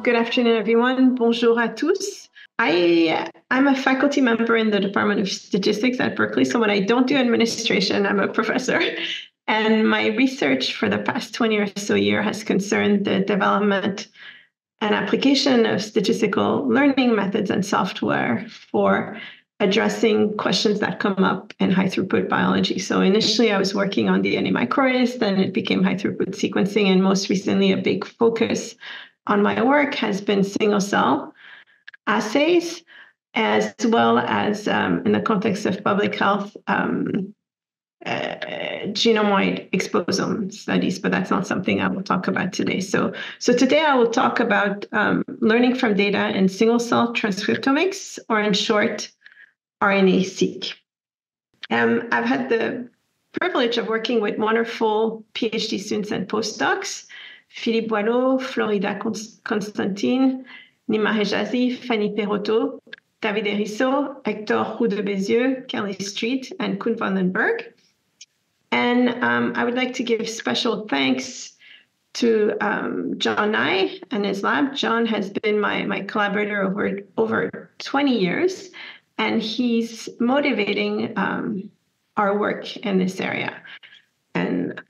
good afternoon, everyone. Bonjour à tous. I'm a faculty member in the Department of Statistics at Berkeley. So when I don't do administration, I'm a professor. And my research for the past 20 or so years has concerned the development and application of statistical learning methods and software for addressing questions that come up in high-throughput biology. So initially, I was working on DNA microarrays, then it became high-throughput sequencing, and most recently, a big focus on my work has been single-cell assays, as well as, in the context of public health, genome-wide exposome studies, but that's not something I will talk about today. So today I will talk about learning from data in single-cell transcriptomics, or in short, RNA-Seq. I've had the privilege of working with wonderful PhD students and postdocs, Philippe Boileau, Florida Constantine, Nima Hejazi, Fanny Perotto, David Erisso, Hector Roux de Bézieux, Kelly Street, and Koen van den Berg. And I would like to give special thanks to John Nye and his lab. John has been my collaborator over 20 years, and he's motivating our work in this area. And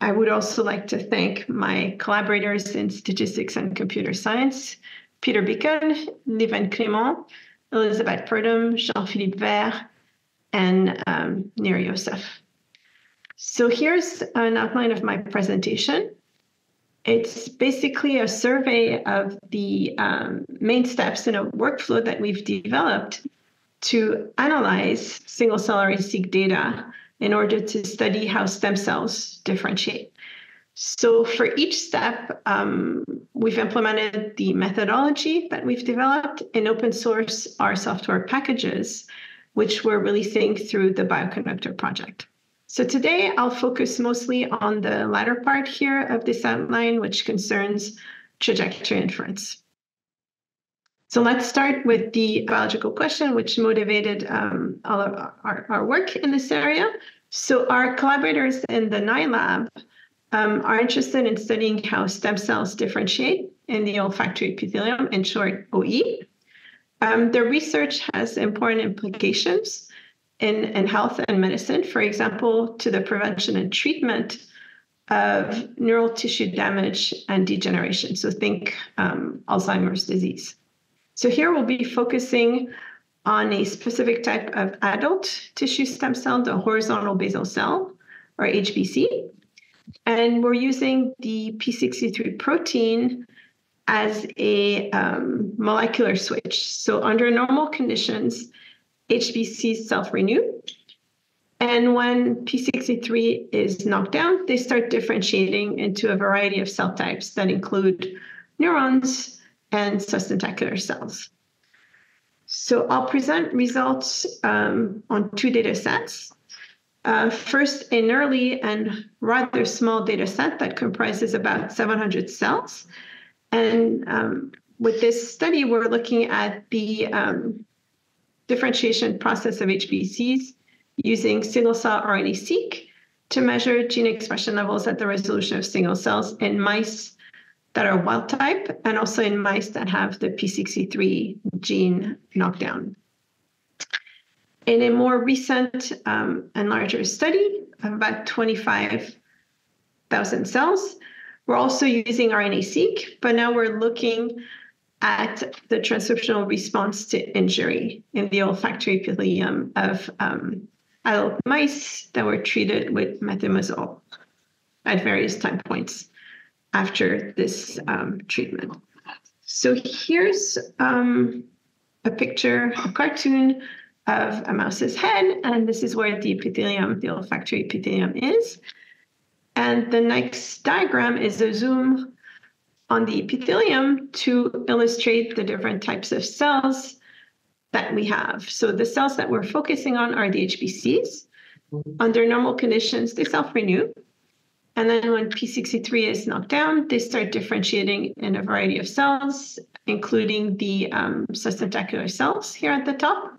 I would also like to thank my collaborators in statistics and computer science, Peter Beacon, Liven Clément, Elizabeth Purdom, Jean-Philippe Vert, and Nir Yosef. So here's an outline of my presentation. It's basically a survey of the main steps in a workflow that we've developed to analyze single-cell RNA-seq data in order to study how stem cells differentiate. So for each step, we've implemented the methodology that we've developed in open source R software packages, which we're releasing through the Bioconductor project. So today I'll focus mostly on the latter part here of this outline, which concerns trajectory inference. So let's start with the biological question, which motivated all of our work in this area. So our collaborators in the Nye lab are interested in studying how stem cells differentiate in the olfactory epithelium, in short, OE. Their research has important implications in health and medicine, for example, to the prevention and treatment of neural tissue damage and degeneration. So think Alzheimer's disease. So here we'll be focusing on a specific type of adult tissue stem cell, the horizontal basal cell, or HBC. And we're using the p63 protein as a molecular switch. So under normal conditions, HBCs self-renew. And when p63 is knocked down, they start differentiating into a variety of cell types that include neurons and sustentacular cells. So I'll present results on two data sets. First, an early and rather small data set that comprises about 700 cells. And with this study, we're looking at the differentiation process of HBCs using single-cell RNA-seq to measure gene expression levels at the resolution of single cells in mice that are wild type, and also in mice that have the p63 gene knockdown. In a more recent and larger study of about 25,000 cells, we're also using RNA-seq, but now we're looking at the transcriptional response to injury in the olfactory epithelium of adult mice that were treated with methimazole at various time points after this treatment. So here's a picture, a cartoon of a mouse's head, and this is where the epithelium, the olfactory epithelium is. And the next diagram is a zoom on the epithelium to illustrate the different types of cells that we have. So the cells that we're focusing on are the HBCs. Under normal conditions, they self-renew. And then when p63 is knocked down, they start differentiating in a variety of cells, including the sustentacular cells here at the top,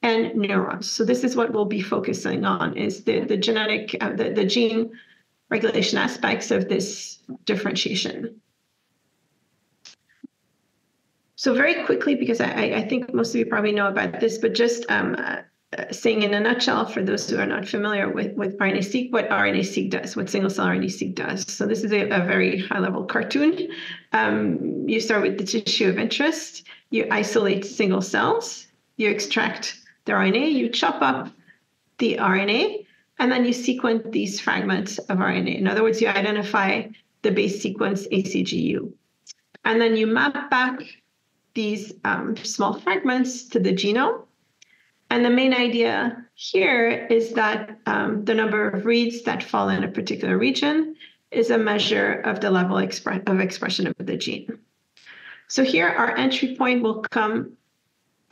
and neurons. So this is what we'll be focusing on, is the genetic, the gene regulation aspects of this differentiation. So very quickly, because I think most of you probably know about this, but just saying in a nutshell, for those who are not familiar with RNA-Seq, what RNA-Seq does, what single-cell RNA-Seq does. So this is a very high-level cartoon. You start with the tissue of interest. You isolate single cells. You extract the RNA. You chop up the RNA, and then you sequence these fragments of RNA. In other words, you identify the base sequence ACGU. And then you map back these small fragments to the genome. And the main idea here is that the number of reads that fall in a particular region is a measure of the level of expression of the gene. So here, our entry point will come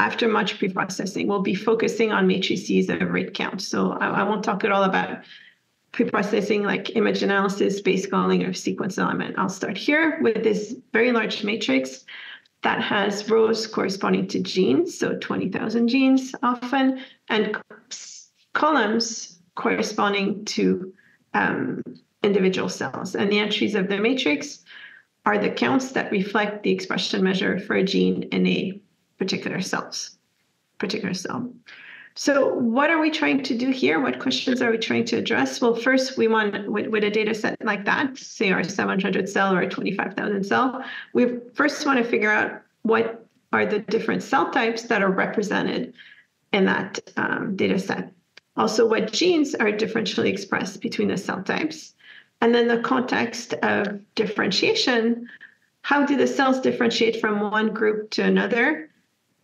after much preprocessing. We'll be focusing on matrices of rate count. So I won't talk at all about preprocessing like image analysis, base calling, or sequence element. I'll start here with this very large matrix that has rows corresponding to genes, so 20,000 genes often, and columns corresponding to individual cells. And the entries of the matrix are the counts that reflect the expression measure for a gene in a particular cell. So what are we trying to do here? What questions are we trying to address? Well, first, we want, with a data set like that, say our 700 cell or a 25,000 cell, we first want to figure out what are the different cell types that are represented in that data set. Also, what genes are differentially expressed between the cell types. And then the context of differentiation, how do the cells differentiate from one group to another?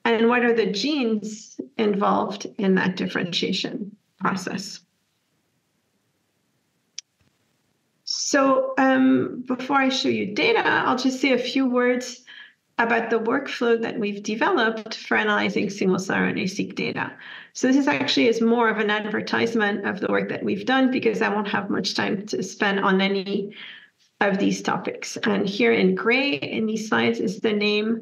And what are the genes involved in that differentiation process? So before I show you data, I'll just say a few words about the workflow that we've developed for analyzing single-cell RNA-Seq data. So this is more of an advertisement of the work that we've done, because I won't have much time to spend on any of these topics. And here in gray in these slides is the name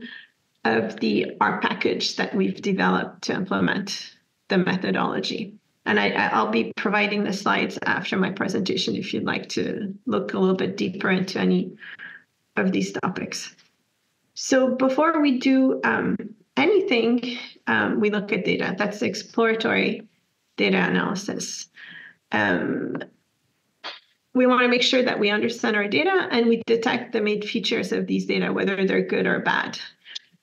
of the R package that we've developed to implement the methodology. And I'll be providing the slides after my presentation if you'd like to look a little bit deeper into any of these topics. So before we do anything, we look at data. That's exploratory data analysis. We want to make sure that we understand our data and we detect the main features of these data, whether they're good or bad.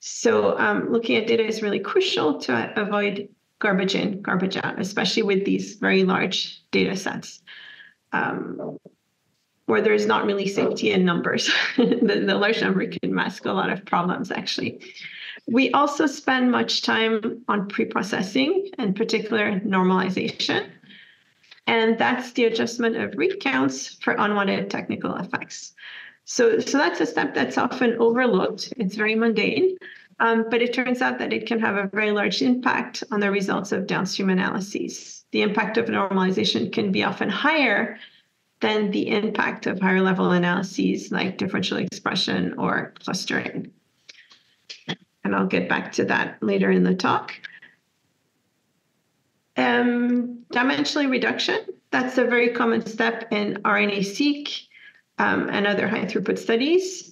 So looking at data is really crucial to avoid garbage in, garbage out, especially with these very large data sets where there's not really safety in numbers. The large number can mask a lot of problems, actually. We also spend much time on pre-processing, in particular normalization. And that's the adjustment of read counts for unwanted technical effects. So that's a step that's often overlooked. It's very mundane, but it turns out that it can have a very large impact on the results of downstream analyses. The impact of normalization can be often higher than the impact of higher level analyses like differential expression or clustering. And I'll get back to that later in the talk. Dimensional reduction, that's a very common step in RNA-Seq and other high-throughput studies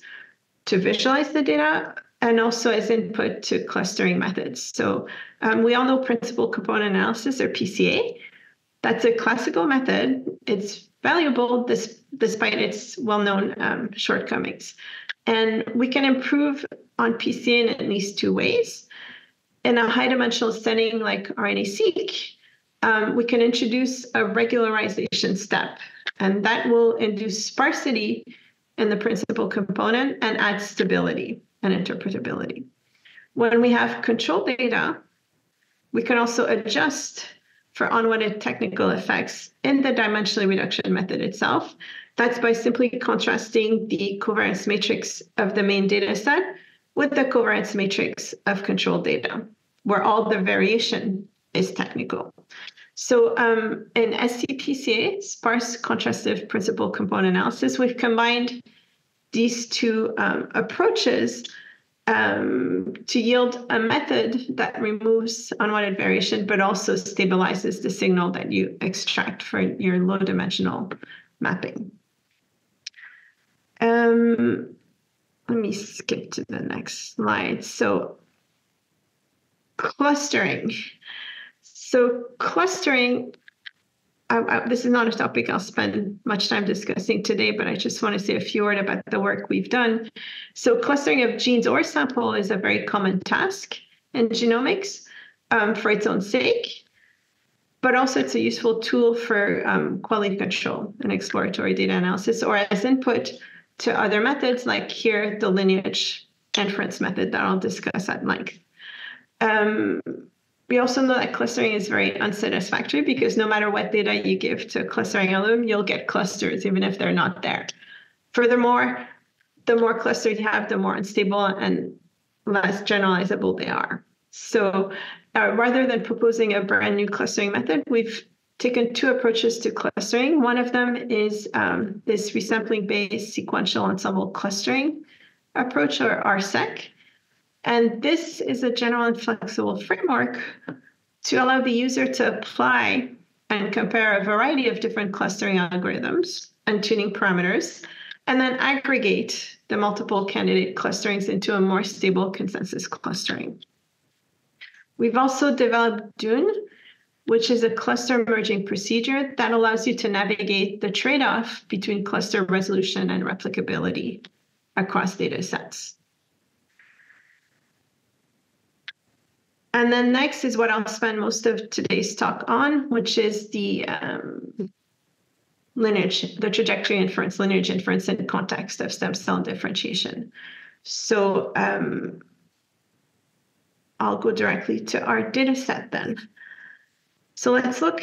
to visualize the data, and also as input to clustering methods. So we all know principal component analysis, or PCA. That's a classical method. It's valuable despite its well-known shortcomings. And we can improve on PCA in at least two ways. In a high-dimensional setting like RNA-Seq, we can introduce a regularization step, and that will induce sparsity in the principal component and add stability and interpretability. When we have control data, we can also adjust for unwanted technical effects in the dimensional reduction method itself. That's by simply contrasting the covariance matrix of the main data set with the covariance matrix of control data, where all the variation is technical. So in SCPCA, sparse contrastive principal component analysis, we've combined these two approaches to yield a method that removes unwanted variation, but also stabilizes the signal that you extract for your low-dimensional mapping. let me skip to the next slide. So clustering. So clustering, this is not a topic I'll spend much time discussing today, but I just want to say a few words about the work we've done. So clustering of genes or sample is a very common task in genomics for its own sake, but also it's a useful tool for quality control and exploratory data analysis, or as input to other methods, like here, the lineage inference method that I'll discuss at length. We also know that clustering is very unsatisfactory because no matter what data you give to a clustering algorithm, you'll get clusters, even if they're not there. Furthermore, the more clusters you have, the more unstable and less generalizable they are. So rather than proposing a brand new clustering method, we've taken two approaches to clustering. One of them is this resampling-based sequential ensemble clustering approach, or RSEQ. And this is a general and flexible framework to allow the user to apply and compare a variety of different clustering algorithms and tuning parameters, and then aggregate the multiple candidate clusterings into a more stable consensus clustering. We've also developed DUN, which is a cluster merging procedure that allows you to navigate the trade-off between cluster resolution and replicability across data sets. And then next is what I'll spend most of today's talk on, which is the lineage, the trajectory inference, lineage inference in context of stem cell differentiation. So I'll go directly to our data set then. So let's look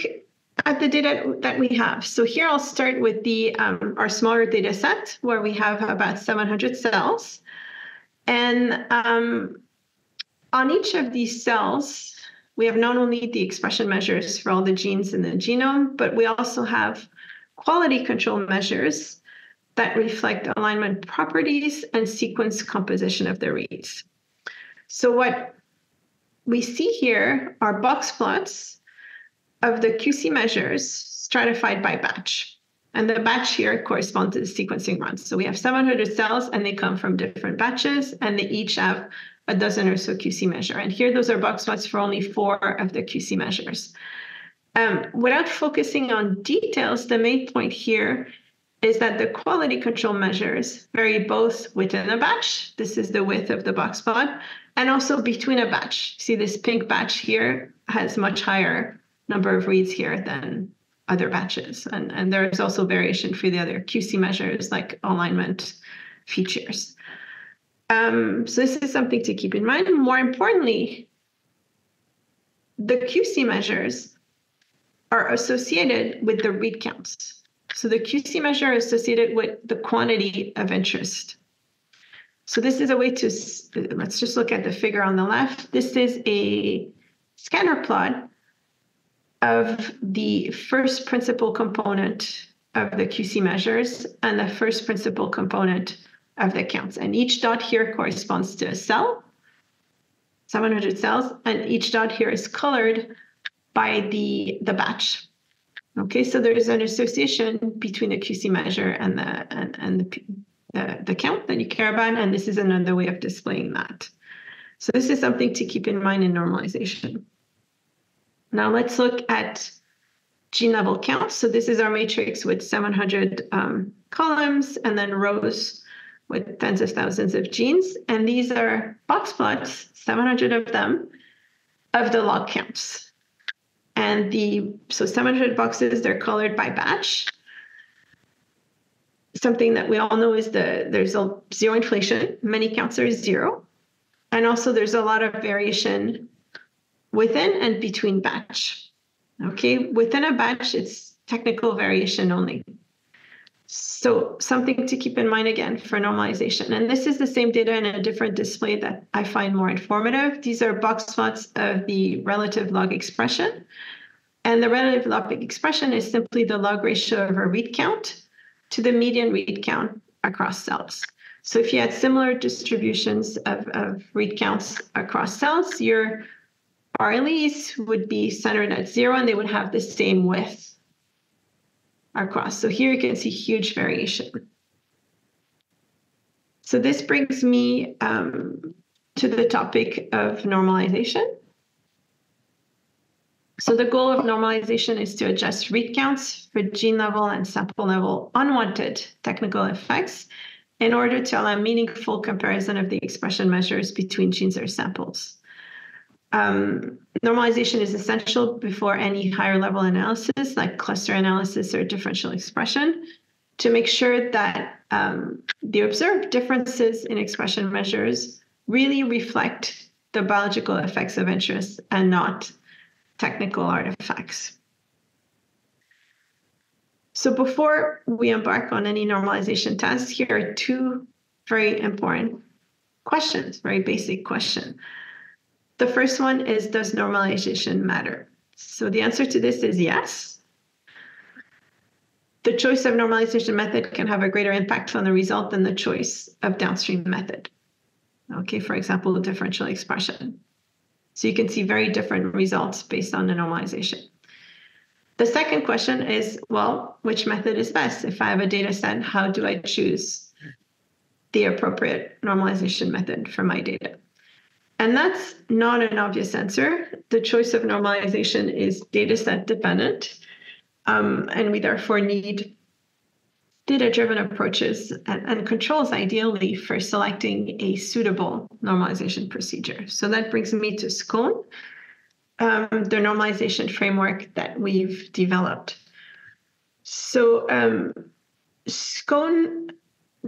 at the data that we have. So here I'll start with the our smaller data set, where we have about 700 cells. And on each of these cells, we have not only the expression measures for all the genes in the genome, but we also have quality control measures that reflect alignment properties and sequence composition of the reads. So what we see here are box plots of the QC measures stratified by batch. And the batch here corresponds to the sequencing runs. So we have 700 cells, and they come from different batches, and they each have a dozen or so QC measure. And here, those are box plots for only 4 of the QC measures. Without focusing on details, the main point here is that the quality control measures vary both within a batch. This is the width of the box plot, and also between a batch. See, this pink batch here has much higher number of reads here than other batches. And there is also variation for the other QC measures, like alignment features. So this is something to keep in mind. More importantly, the QC measures are associated with the read counts. So the QC measure is associated with the quantity of interest. So this is a way to, let's just look at the figure on the left. This is a scatter plot of the first principal component of the QC measures and the first principal component of the counts. And each dot here corresponds to a cell, 700 cells, and each dot here is colored by the batch. Okay, so there is an association between the QC measure and the count that you care about, and this is another way of displaying that. So this is something to keep in mind in normalization. Now let's look at gene level counts. So this is our matrix with 700 columns and then rows with tens of thousands of genes. And these are box plots, 700 of them, of the log counts. And so 700 boxes, they're colored by batch. Something that we all know is there's a zero inflation. Many counts are 0. And also there's a lot of variation within and between batch. Okay, within a batch, it's technical variation only. So something to keep in mind again for normalization. And this is the same data in a different display that I find more informative. These are box plots of the relative log expression. And the relative log expression is simply the log ratio of a read count to the median read count across cells. So if you had similar distributions of read counts across cells, your RLEs would be centered at 0, and they would have the same width across. So here you can see huge variation. So this brings me to the topic of normalization. So the goal of normalization is to adjust read counts for gene level and sample level unwanted technical effects in order to allow meaningful comparison of the expression measures between genes or samples. Normalization is essential before any higher level analysis like cluster analysis or differential expression to make sure that the observed differences in expression measures really reflect the biological effects of interest and not technical artifacts. So before we embark on any normalization tasks, here are two very important questions, very basic questions. The first one is, does normalization matter? So the answer to this is yes. The choice of normalization method can have a greater impact on the result than the choice of downstream method. Okay, for example, differential expression. So you can see very different results based on the normalization. The second question is, well, which method is best? If I have a data set, how do I choose the appropriate normalization method for my data? And that's not an obvious answer. The choice of normalization is data set dependent, and we therefore need data-driven approaches and controls ideally for selecting a suitable normalization procedure. So that brings me to SCONE, the normalization framework that we've developed. So SCONE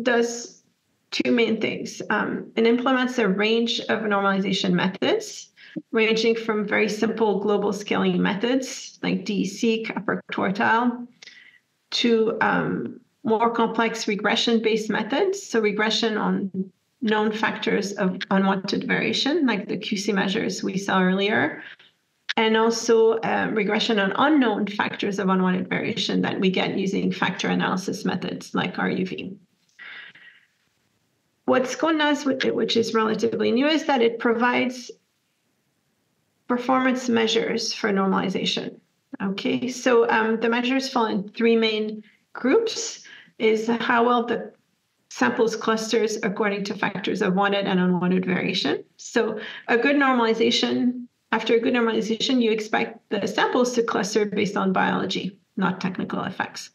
does two main things. It implements a range of normalization methods, ranging from very simple global scaling methods like DESeq, upper quartile, to more complex regression-based methods. So regression on known factors of unwanted variation, like the QC measures we saw earlier, and also regression on unknown factors of unwanted variation that we get using factor analysis methods like RUV. What SCONE does, which is relatively new, is that it provides performance measures for normalization. Okay, so the measures fall in three main groups: is how well the samples clusters according to factors of wanted and unwanted variation. So after a good normalization, you expect the samples to cluster based on biology, not technical effects.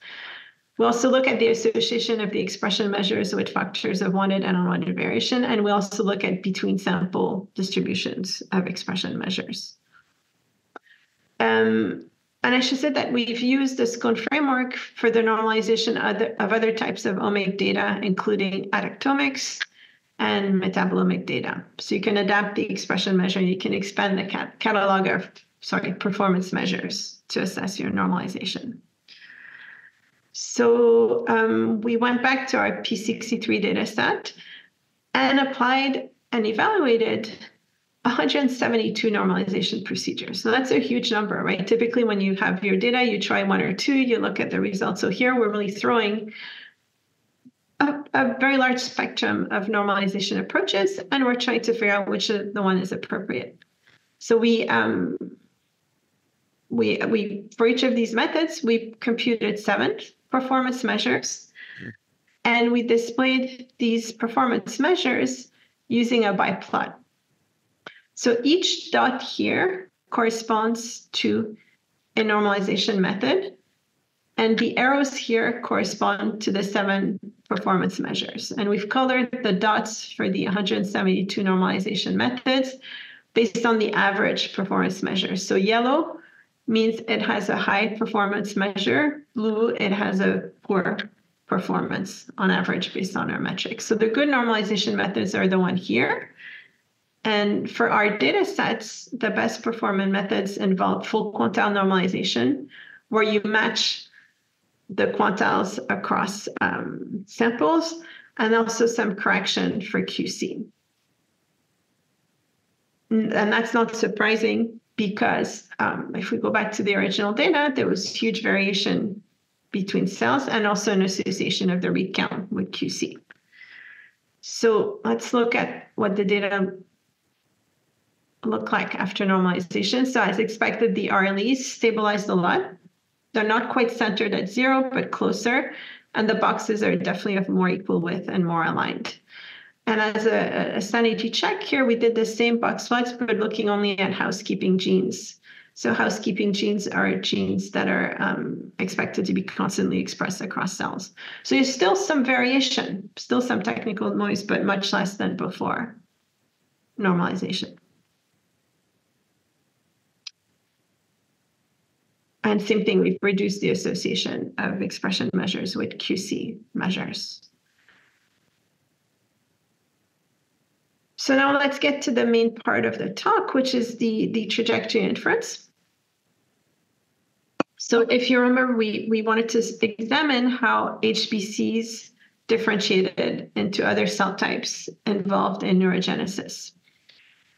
We also look at the association of the expression measures with factors of wanted and unwanted variation, and we also look at between sample distributions of expression measures. And I should say that we've used the SCONE framework for the normalization of other types of omic data, including adaptomics and metabolomic data. So you can adapt the expression measure, and you can expand the catalog of performance measures to assess your normalization. So we went back to our P63 data set and applied and evaluated 172 normalization procedures. So that's a huge number, right? Typically, when you have your data, you try one or two, you look at the results. So here we're really throwing a very large spectrum of normalization approaches, and we're trying to figure out which of the one is appropriate. So we for each of these methods, we computed 7 performance measures, and we displayed these performance measures using a biplot. So each dot here corresponds to a normalization method, and the arrows here correspond to the 7 performance measures. And we've colored the dots for the 172 normalization methods based on the average performance measures. So yellow means it has a high performance measure. Blue, it has a poor performance on average based on our metrics. So the good normalization methods are the one here. And for our data sets, the best performing methods involve full quantile normalization, where you match the quantiles across samples, and also some correction for QC. And that's not surprising because if we go back to the original data, there was huge variation between cells and also an association of the read count with QC. So let's look at what the data look like after normalization. So as expected, the RLEs stabilized a lot. They're not quite centered at 0, but closer. And the boxes are definitely of more equal width and more aligned. And as a sanity check here, we did the same box plots, but looking only at housekeeping genes. So housekeeping genes are genes that are expected to be constantly expressed across cells. So there's still some variation, still some technical noise, but much less than before normalization. And same thing, we've reduced the association of expression measures with QC measures. So now let's get to the main part of the talk, which is the trajectory inference. So if you remember, we wanted to examine how HBCs differentiated into other cell types involved in neurogenesis.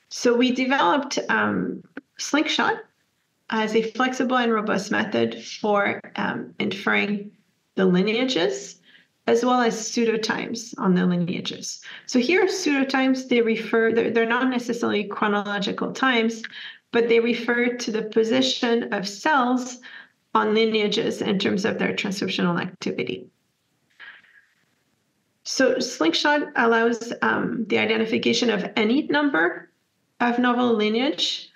So we developed Slingshot as a flexible and robust method for inferring the lineages, as well as pseudotimes on the lineages. So here, pseudotimes, they're not necessarily chronological times, but they refer to the position of cells on lineages in terms of their transcriptional activity. So Slingshot allows the identification of any number of novel lineage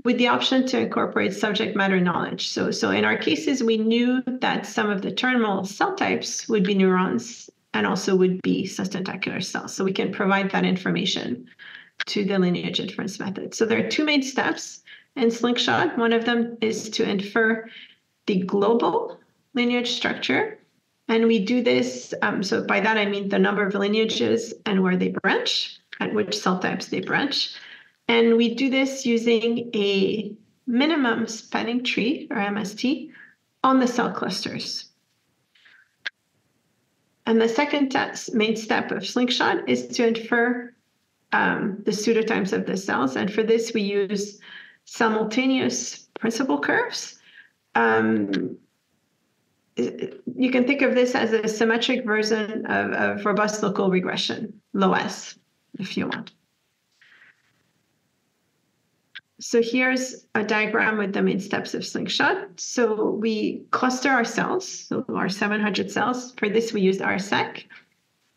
with the option to incorporate subject matter knowledge. So in our cases, we knew that some of the terminal cell types would be neurons and also would be sustentacular cells. So we can provide that information to the lineage inference method. So there are two main steps in Slingshot. One of them is to infer the global lineage structure. And we do this, so by that I mean the number of lineages and where they branch, at which cell types they branch. And we do this using a minimum spanning tree, or MST, on the cell clusters. And the second main step of Slingshot is to infer the pseudotimes of the cells. And for this, we use simultaneous principal curves. You can think of this as a symmetric version of robust local regression, LOS, if you want. So here's a diagram with the main steps of Slingshot. So we cluster our cells, so our 700 cells. For this, we used RSEQ.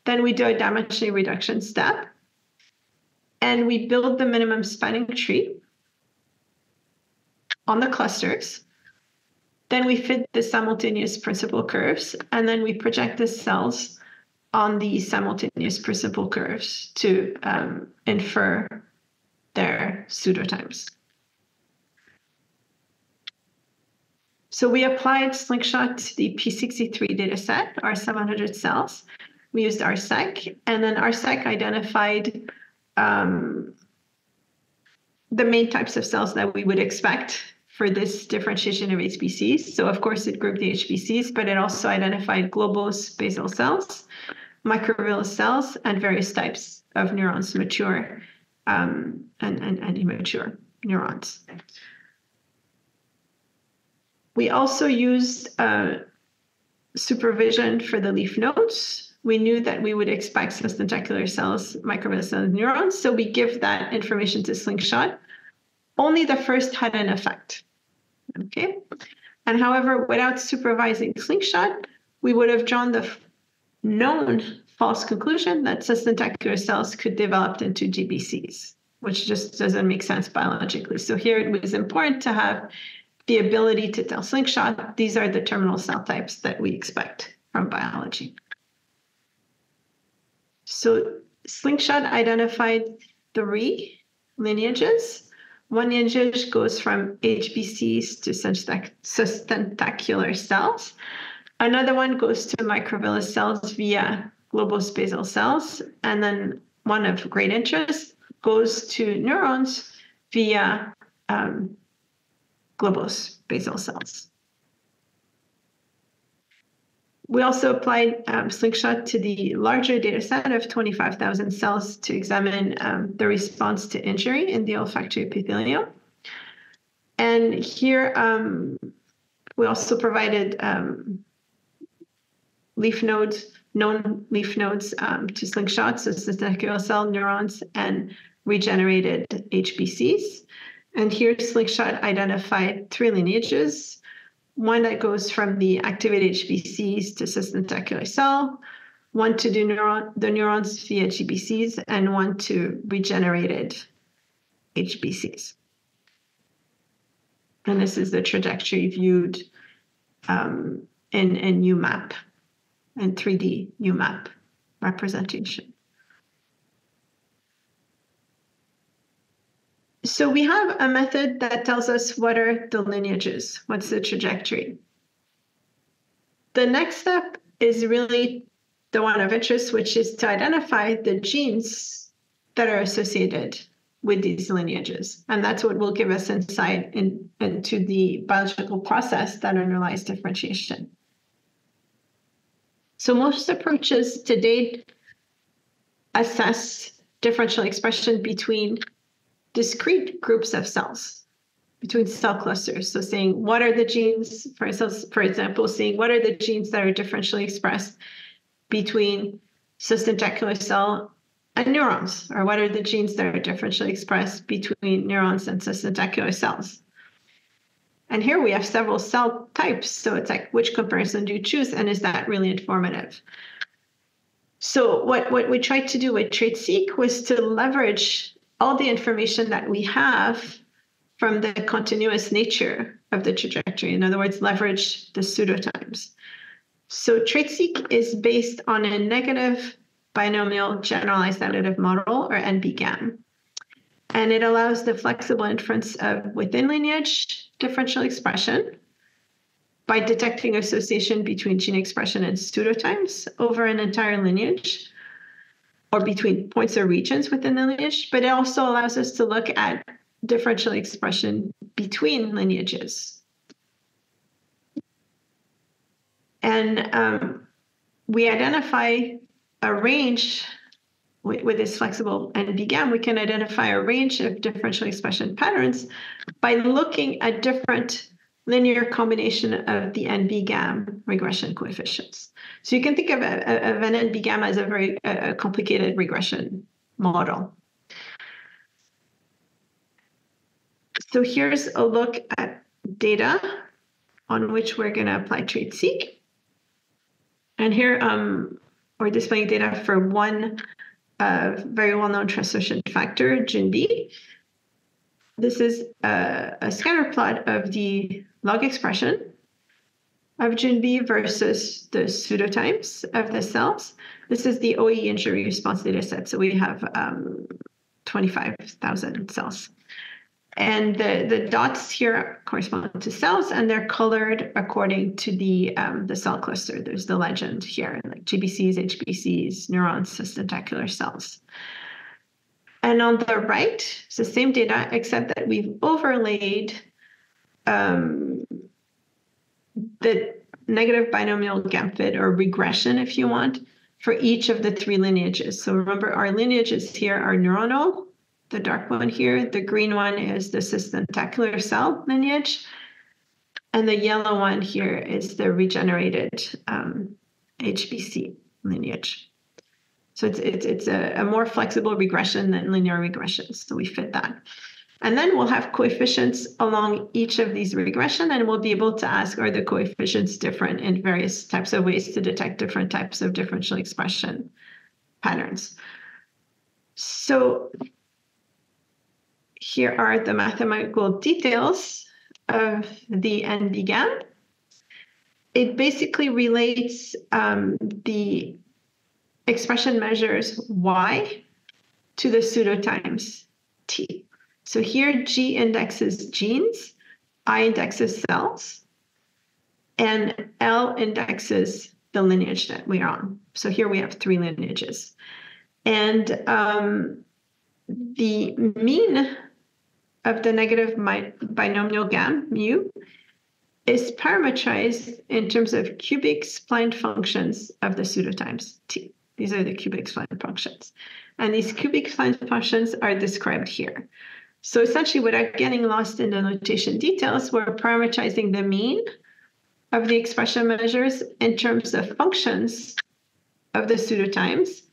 Then we do a dimensional reduction step. And we build the minimum spanning tree on the clusters. Then we fit the simultaneous principal curves. And then we project the cells on the simultaneous principal curves to infer their pseudotimes. So we applied Slingshot to the P63 dataset, our 700 cells. We used RSEQ, and then RSEQ identified the main types of cells that we would expect for this differentiation of HBCs. So of course it grouped the HBCs, but it also identified globose basal cells, microvillus cells, and various types of neurons, mature and immature neurons. We also used supervision for the leaf nodes. We knew that we would expect sustentacular cells, microvillus cells, and neurons, so we give that information to Slingshot. Only the first had an effect, okay? And however, without supervising Slingshot, we would have drawn the known false conclusion that sustentacular cells could develop into GBCs, which just doesn't make sense biologically. So here it was important to have the ability to tell Slingshot, these are the terminal cell types that we expect from biology. So Slingshot identified 3 lineages. One lineage goes from HBCs to sustentacular cells. Another one goes to microvillus cells via globose basal cells. And then one of great interest goes to neurons via globose basal cells. We also applied Slingshot to the larger data set of 25,000 cells to examine the response to injury in the olfactory epithelium. And here we also provided leaf nodes, known leaf nodes to Slingshot, so sustentacular cell neurons and regenerated HBCs. And here Slingshot identified 3 lineages, one that goes from the activated HBCs to sustentacular cell, one to do the neurons via GBCs, and one to regenerated HBCs. And this is the trajectory viewed in UMAP, in 3D UMAP representation. So we have a method that tells us what are the lineages, what's the trajectory. The next step is really the one of interest, which is to identify the genes that are associated with these lineages. And that's what will give us insight into the biological process that underlies differentiation. So most approaches to date assess differential expression between discrete groups of cells, between cell clusters. So saying what are the genes, for example, saying what are the genes that are differentially expressed between subtentacular cell and neurons, or what are the genes that are differentially expressed between neurons and subtentacular cells. And here we have several cell types. So it's like, which comparison do you choose? And is that really informative? So what we tried to do with TraitSeq was to leverage all the information that we have from the continuous nature of the trajectory. In other words, leverage the pseudotypes. So TraitSeq is based on a negative binomial generalized additive model, or NBGAM. And it allows the flexible inference of within lineage differential expression by detecting association between gene expression and pseudotypes over an entire lineage, or between points or regions within the lineage. But it also allows us to look at differential expression between lineages. And we identify a range with this flexible NBGAM. We can identify a range of differential expression patterns by looking at different linear combination of the NBGAM regression coefficients. So you can think of an NBGAM as a very complicated regression model. So here's a look at data on which we're going to apply TraitSeq. And here we're displaying data for one very well-known transcription factor, GenB. This is a scatter plot of the log expression of GenB versus the pseudotypes of the cells. This is the OE injury response data set. So we have 25,000 cells. And the dots here correspond to cells, and they're colored according to the cell cluster. There's the legend here, like GBCs, HBCs, neurons, subtentacular cells. And on the right, it's the same data, except that we've overlaid the negative binomial gap fit, or regression, if you want, for each of the three lineages. So remember, our lineages here are neuronal. The dark one here, the green one is the subtentacular cell lineage, and the yellow one here is the regenerated HBC lineage. So it's a more flexible regression than linear regression, so we fit that. And then we'll have coefficients along each of these regression, and we'll be able to ask, are the coefficients different in various types of ways to detect different types of differential expression patterns. So here are the mathematical details of the NBGAM. It basically relates the expression measures Y to the pseudotypes T. So here G indexes genes, I indexes cells, and L indexes the lineage that we're on. So here we have three lineages. And the mean of the negative binomial GAM, mu, is parametrized in terms of cubic spline functions of the pseudotypes T. These are the cubic spline functions. And these cubic spline functions are described here. So essentially, without getting lost in the notation details, we're parameterizing the mean of the expression measures in terms of functions of the pseudotypes.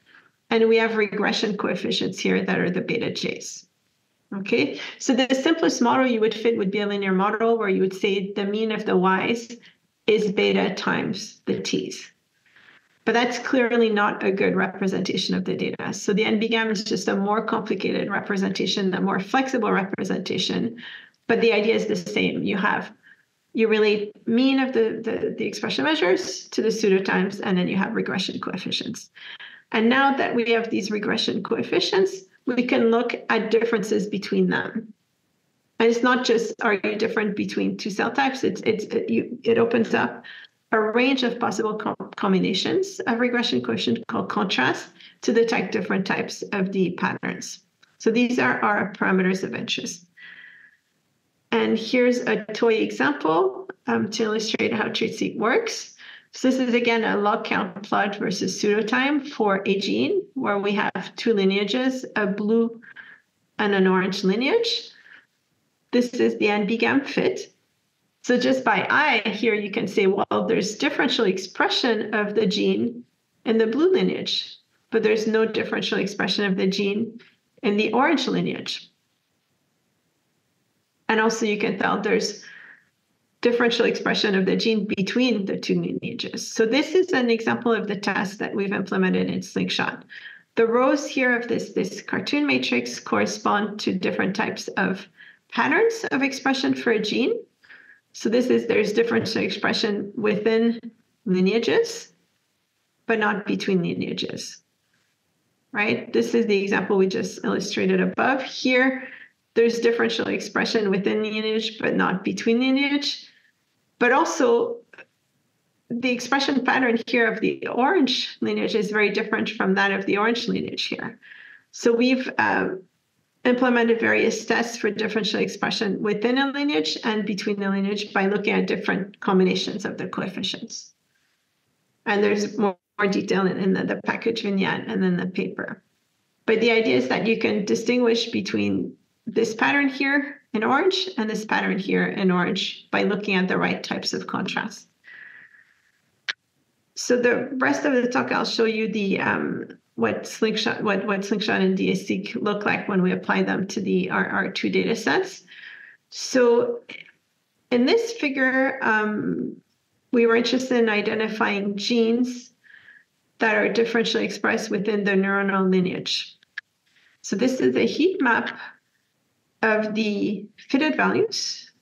And we have regression coefficients here that are the beta J's. Okay, so the simplest model you would fit would be a linear model where you would say the mean of the Y's is beta times the T's. But that's clearly not a good representation of the data. So the NBGAM is just a more complicated representation, a more flexible representation. But the idea is the same. You relate mean of the expression measures to the pseudotimes, and then you have regression coefficients. And now that we have these regression coefficients, we can look at differences between them. And it's not just, are you different between two cell types? It opens up a range of possible combinations of regression coefficient called contrast to detect different types of the patterns. So these are our parameters of interest. And here's a toy example to illustrate how TraitSeq works. So this is, again, a log count plot versus pseudotime for a gene where we have two lineages, a blue and an orange lineage. This is the NBGAM fit. So just by eye here, you can say, well, there's differential expression of the gene in the blue lineage, but there's no differential expression of the gene in the orange lineage. And also you can tell there's differential expression of the gene between the two lineages. So this is an example of the test that we've implemented in Slingshot. The rows here of this cartoon matrix correspond to different types of patterns of expression for a gene. So there's differential expression within lineages, but not between lineages, right? This is the example we just illustrated above. Here, there's differential expression within lineage, but not between lineage. But also, the expression pattern here of the orange lineage is very different from that of the orange lineage here. So we've implemented various tests for differential expression within a lineage and between the lineage by looking at different combinations of the coefficients. And there's more detail in the package vignette and then the paper. But the idea is that you can distinguish between this pattern here in orange and this pattern here in orange by looking at the right types of contrast. So the rest of the talk, I'll show you the what Slingshot and DSeq look like when we apply them to our two data sets. So in this figure, we were interested in identifying genes that are differentially expressed within the neuronal lineage. So this is a heat map of the fitted values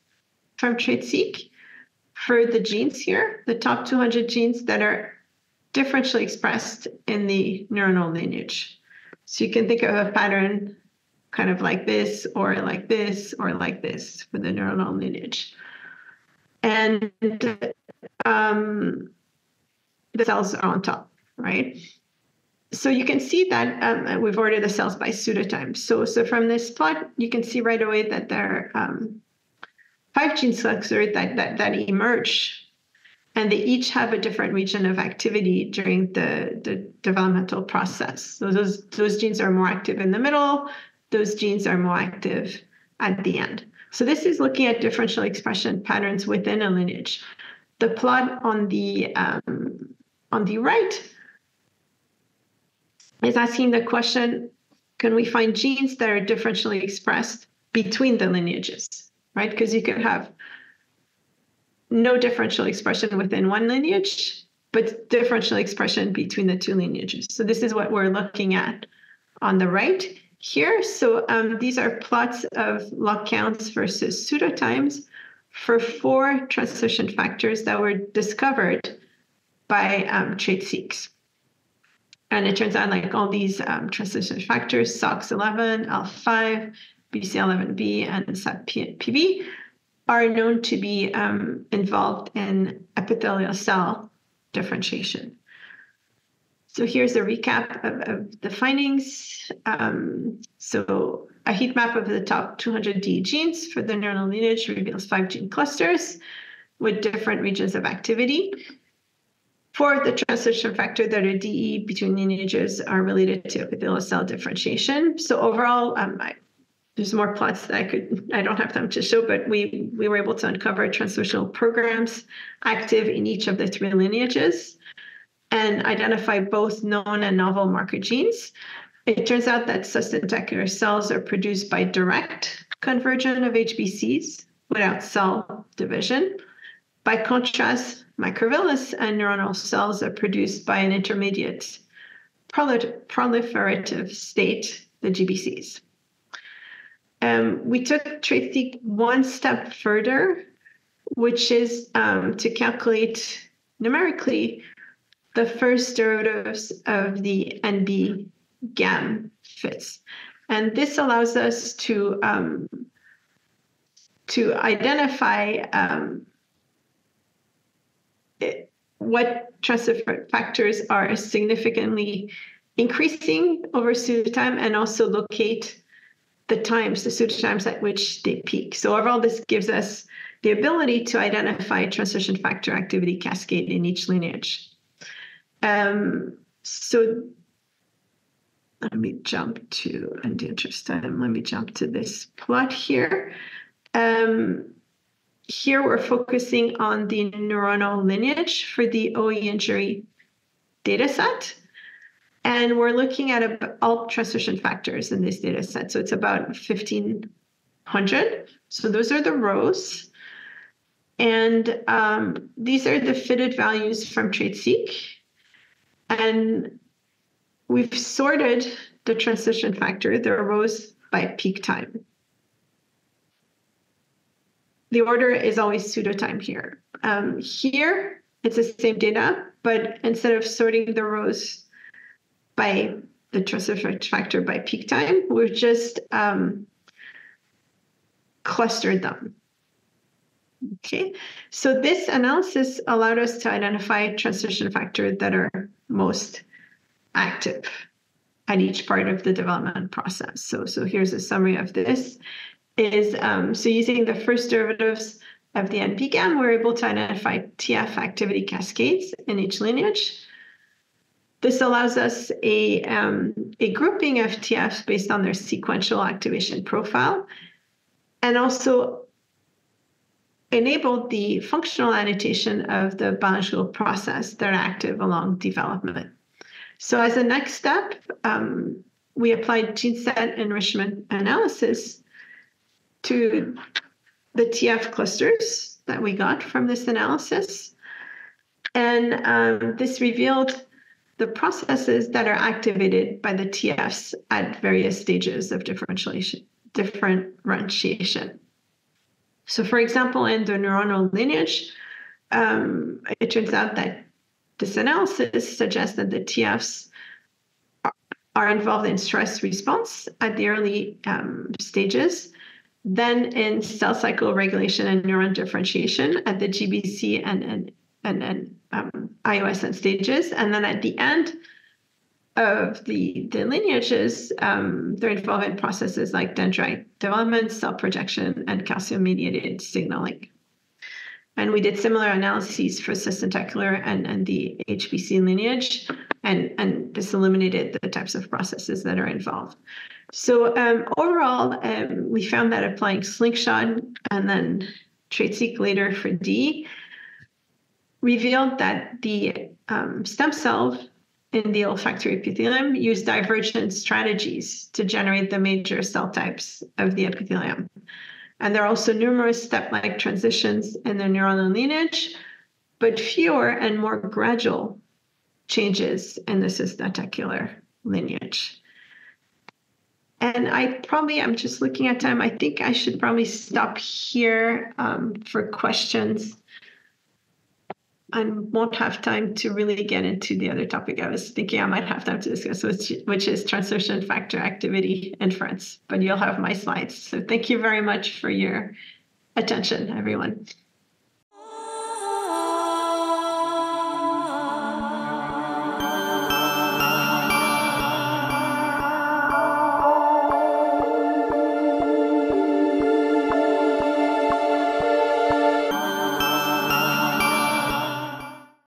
from TraitSeq for the genes here, the top 200 genes that are differentially expressed in the neuronal lineage. So you can think of a pattern kind of like this, or like this, or like this for the neuronal lineage. And the cells are on top, right? So you can see that we've ordered the cells by pseudotime. So from this plot, you can see right away that there are 5 gene clusters that emerge, and they each have a different region of activity during the developmental process. So those genes are more active in the middle, those genes are more active at the end. So this is looking at differential expression patterns within a lineage. The plot on the right is asking the question, can we find genes that are differentially expressed between the lineages, right? Because you could have no differential expression within one lineage, but differential expression between the two lineages. So this is what we're looking at on the right here. So these are plots of log counts versus pseudotimes for 4 translation factors that were discovered by TraitSeq. And it turns out like all these translation factors, SOX11, ALF5, BCL11B, and SAPPB, are known to be involved in epithelial cell differentiation. So here's a recap of the findings. So a heat map of the top 200 DE genes for the neuronal lineage reveals 5 gene clusters with different regions of activity. 4 of the translation factor that are DE between lineages are related to epithelial cell differentiation. So overall, there's more plots that I don't have time to show, but we were able to uncover translational programs active in each of the 3 lineages and identify both known and novel marker genes. It turns out that subtentacular cells are produced by direct conversion of HBCs without cell division. By contrast, microvillus and neuronal cells are produced by an intermediate proliferative state, the GBCs. We took TraitSeq one step further, which is to calculate numerically the first derivatives of the NB GAM fits. And this allows us to identify what transcription factors are significantly increasing over pseudotime, and also locate the pseudotimes at which they peak. So overall, this gives us the ability to identify transcription factor activity cascade in each lineage. So let me jump to, in the interest of time, let me jump to this plot here. Here we're focusing on the neuronal lineage for the OE injury data set. And we're looking at all transcription factors in this data set. So it's about 1,500. So those are the rows. And these are the fitted values from TraitSeq. And we've sorted the transcription factor, the rows, by peak time. The order is always pseudotime here. Here, it's the same data, but instead of sorting the rows by the transcription factor by peak time, we've just clustered them. Okay, so this analysis allowed us to identify transcription factors that are most active at each part of the development process. So here's a summary of this. So using the first derivatives of the NP-GAM, we're able to identify TF activity cascades in each lineage. This allows us a grouping of TFs based on their sequential activation profile, and also enabled the functional annotation of the biological process that are active along development. So as a next step, we applied gene set enrichment analysis to the TF clusters that we got from this analysis. And this revealed the processes that are activated by the TFs at various stages of differentiation. So for example, in the neuronal lineage, it turns out that this analysis suggests that the TFs are involved in stress response at the early stages, then in cell cycle regulation and neuron differentiation at the GBC and IOSN stages, and then at the end of the lineages, they're involved in processes like dendrite development, cell projection, and calcium-mediated signaling. And we did similar analyses for cystentacular and the HBC lineage, and this eliminated the types of processes that are involved. So overall, we found that applying slingshot and then TraitSeq later for D revealed that the stem cells in the olfactory epithelium use divergent strategies to generate the major cell types of the epithelium. And there are also numerous step-like transitions in the neuronal lineage, but fewer and more gradual changes in the cystentacular lineage. And I'm just looking at time. I think I should probably stop here for questions. I won't have time to really get into the other topic I was thinking I might have time to discuss, which is transcription factor activity inference. But you'll have my slides. So thank you very much for your attention, everyone.